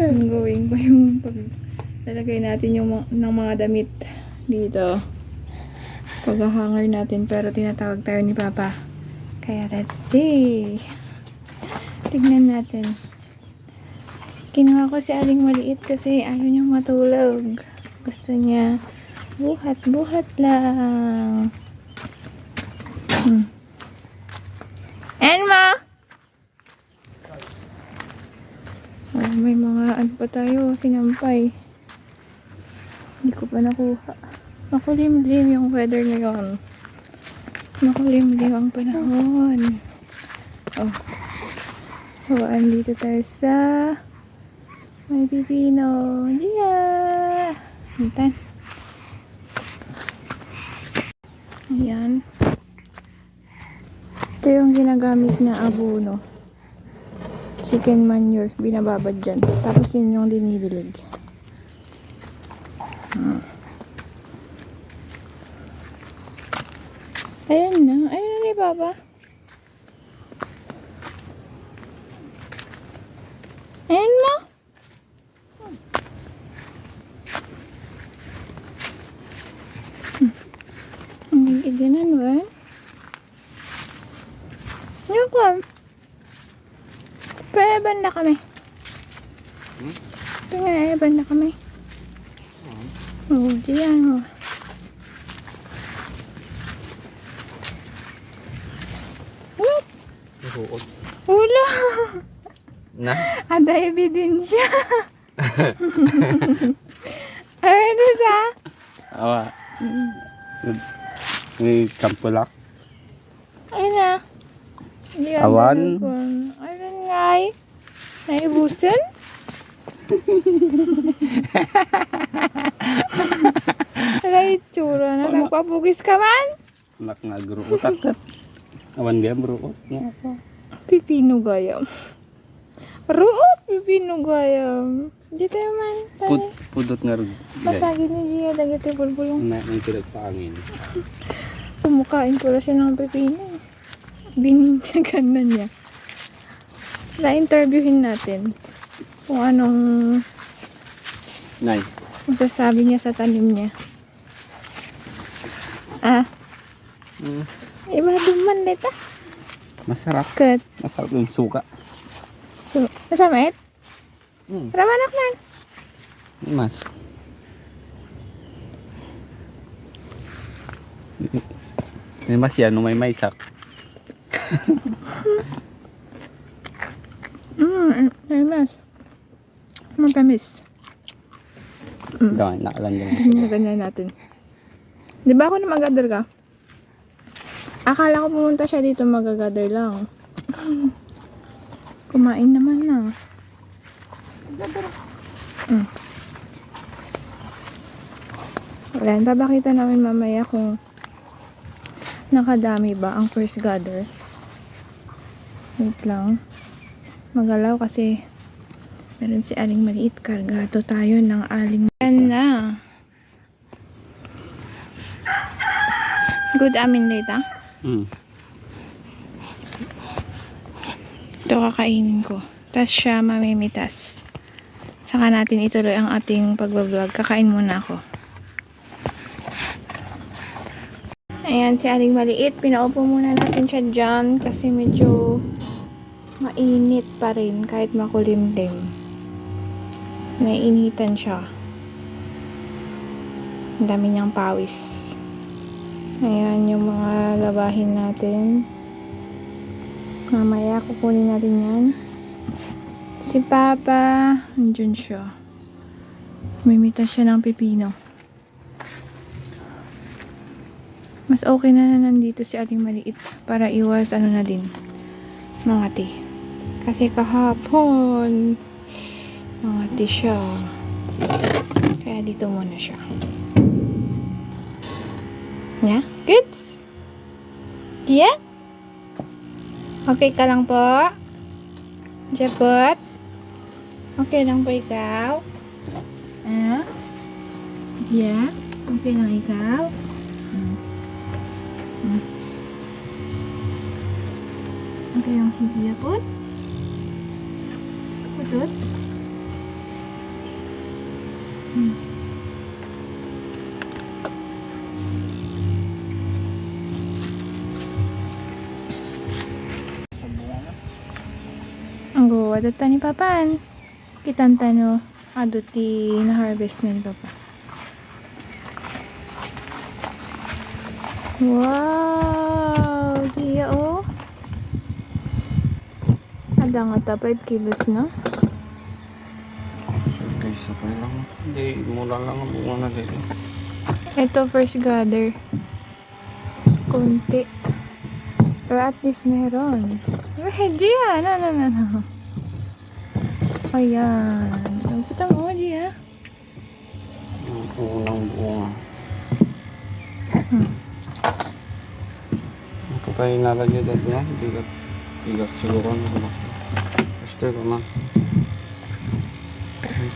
Ongoing pa yung paglalagay natin yung ng mga damit dito. Pag-hanger natin, pero tinatawag tayo ni Papa. Kaya let's see. Tignan natin. Kinuha ko si Aling Maliit kasi ayaw niyang matulog. Gusto niya buhat-buhat lang. Enma! Oh, may mga ano pa tayo, sinampay. Hindi ko pa nakuha. Makulimlim yung weather ngayon. Makulimlim ang panahon. Oh. So, andito tayo sa may pipino. Yeah! Hintan. Ayan. Ito yung ginagamit na abono. Chicken manure. Binababad dyan. Tapos yun yung dinidilig. Ayan na. Ayan na ni Papa. Ayan mo. Ang giganan ba? Yung kam. Paeban na kami. Ito nga, eban na kami. Oo, diyan mo. Wala. Na? Ada ebidensya. Ano sa? Awa. May kampulak. Ayun na. Awan. Ayun nga ay. Naibusan? Wala itsura na. Nagpapugis ka man? Nak nga gruot at awan dia gruot nga ako. Pipino gayam. Ruot, pipino gayam. Di tayo man. Pudot nga rin. Masagin ni Gia. Dagit yung bulbulong. Na may pinagpaangin. Pumukain ko lang siya ng pipino. Bininyagan na niya. Na-interviewin natin kung anong Nay. masasabi niya sa tanim niya. Iba duman leta. Masarap. Kat. Masarap yung suka. So, nasamit? Hmm. Ramanak man. Mas. Ini mas yan, may maisak. Ay mas. Matamis. Doon, nakalan dyan. Ganyan natin. Di ba ako na mag-gather ka? Akala ko pumunta siya dito mag-gather lang. Kumain naman na. Wala, papakita namin mamaya kung nakadami ba ang first gather. Wait lang. Magalaw kasi meron si Aling Maliit. Kargado tayo ng Aling. Yan na. Good amin data. Ito kakainin ko. Tapos siya mamimitas. Saka natin ituloy ang ating pagbablog. Kakain muna ako. Ayan si Aling Maliit. Pinaupo muna natin siya dyan kasi medyo mainit pa rin kahit makulimlim. Naiinitan siya. Ang dami niyang pawis. Ayan yung mga labahin natin. Mamaya kukunin natin yan. Si Papa, andyan siya. Mimitas siya ng pipino. Mas okay na nandito si Aling Maliit para iwas ano na din. Mangati. Kasi kahapon mangati siya. Kaya dito muna siya. Yeah? Kids? Yeah? Okay ka lang po? Japot? Okay lang po ikaw? Ah? Yeah? Okay lang ikaw? Okay lang si Japot? Putot? Ang gawa data ni Papan. Kitanta no. Aduti na harvest na ni Papa. Wow! Diya oh. Ada nga ta 5 kilos no? Okay, sabay lang. Hindi, mula lang ang bunga na dito. Ito first gather. Kunti. Pero at least meron. Diya! No. Ayan. Kita mo, Diya. Yung unang bunga. Ako tayo nalagyan dito na. Bigat siguro na. Gusto ko man.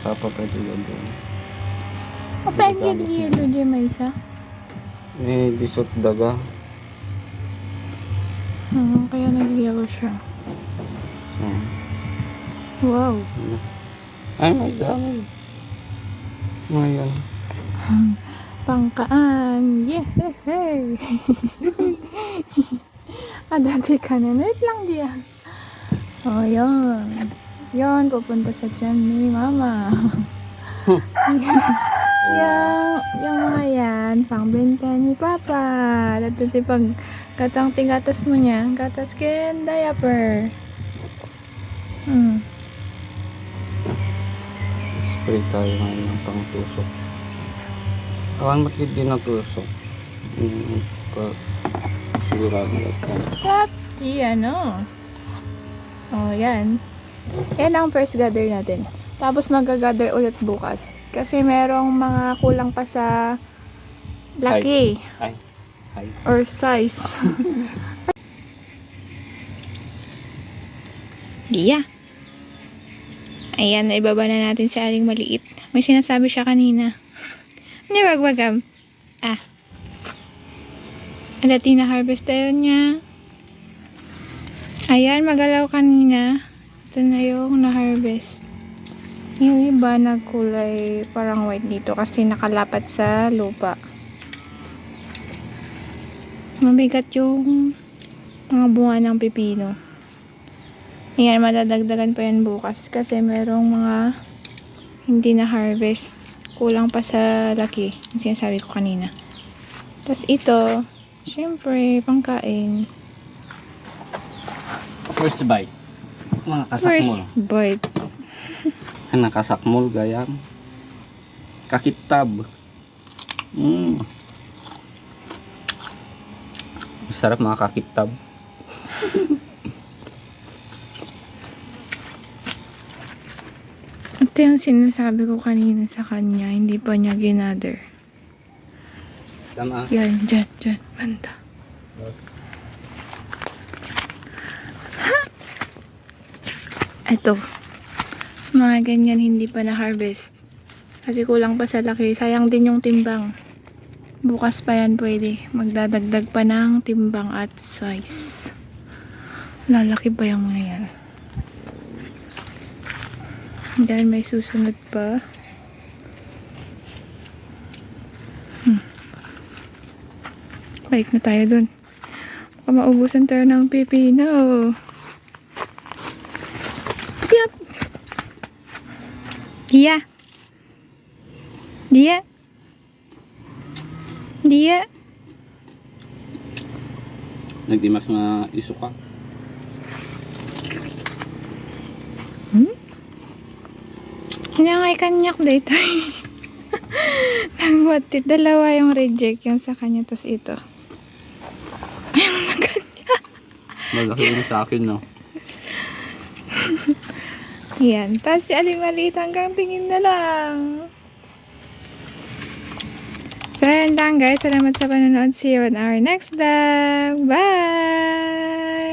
Sapa pa ito doon. Kapag yelo Diya may isa. May bisot daga. Kaya nag-yellow siya. Wow. Ay, may dami. Ngayon. Pangkaan. Yehey! Dati ka na. Wait lang Diya. Oh, yun. Yun, pupunta sa tiyan ni Mama. yung mga yan, pangbenta ni Papa. Dati pag katang tigatas mo niya, gatas ken diaper. Spray tayo ngayon ng pang-tusok. Kawan matid din ang tusok. Sigurado natin. Crafty, ano? Oh, yan. Yan ang first gather natin. Tapos mag-gather ulit bukas. Kasi merong mga kulang pa sa laki Ay. or size. Diya. Ayan, ibaba na natin sa aling maliit. May sinasabi siya kanina. Hindi, wag-wagam. Dati na harvest tayo niya. Ayan, magalaw kanina. Ito na yung na-harvest. Yung iba nagkulay parang white dito kasi nakalapat sa lupa. Mabigat yung mga bunga ng pipino. Ayan, madadagdagan pa yan bukas kasi merong mga hindi na harvest. Kulang pa sa laki. Yung sinasabi ko kanina. Tapos ito, syempre, pangkain. First bite. Mga First kasakmol. bite. Nakasakmol gayang. Kakitab. Masarap mga kakitab. Ito yung sinasabi ko kanina sa kanya. Hindi pa niya ginather. Tama. Yan, dyan, banda. Ito. Mga ganyan hindi pa na-harvest. Kasi kulang pa sa laki. Sayang din yung timbang. Bukas pa yan pwede. Magdadagdag pa ng timbang at size. Lalaki pa yung mga yan. Dahil may susunod pa. Balik na tayo dun. Baka maubusan tayo ng pipino. Yep. Dia. Dia. Dia. Nagdimas nga isuka. Kanya kanyak dito. Nangwatit. Dalawa yung reject. Yung sa kanya. Tapos ito. Yung sa kanya. Malaki yung sa akin, no? Yan. Tapos si Aling Maliit hanggang tingin na lang. So, yan lang guys. Salamat sa panonood. See you on our next vlog. Bye!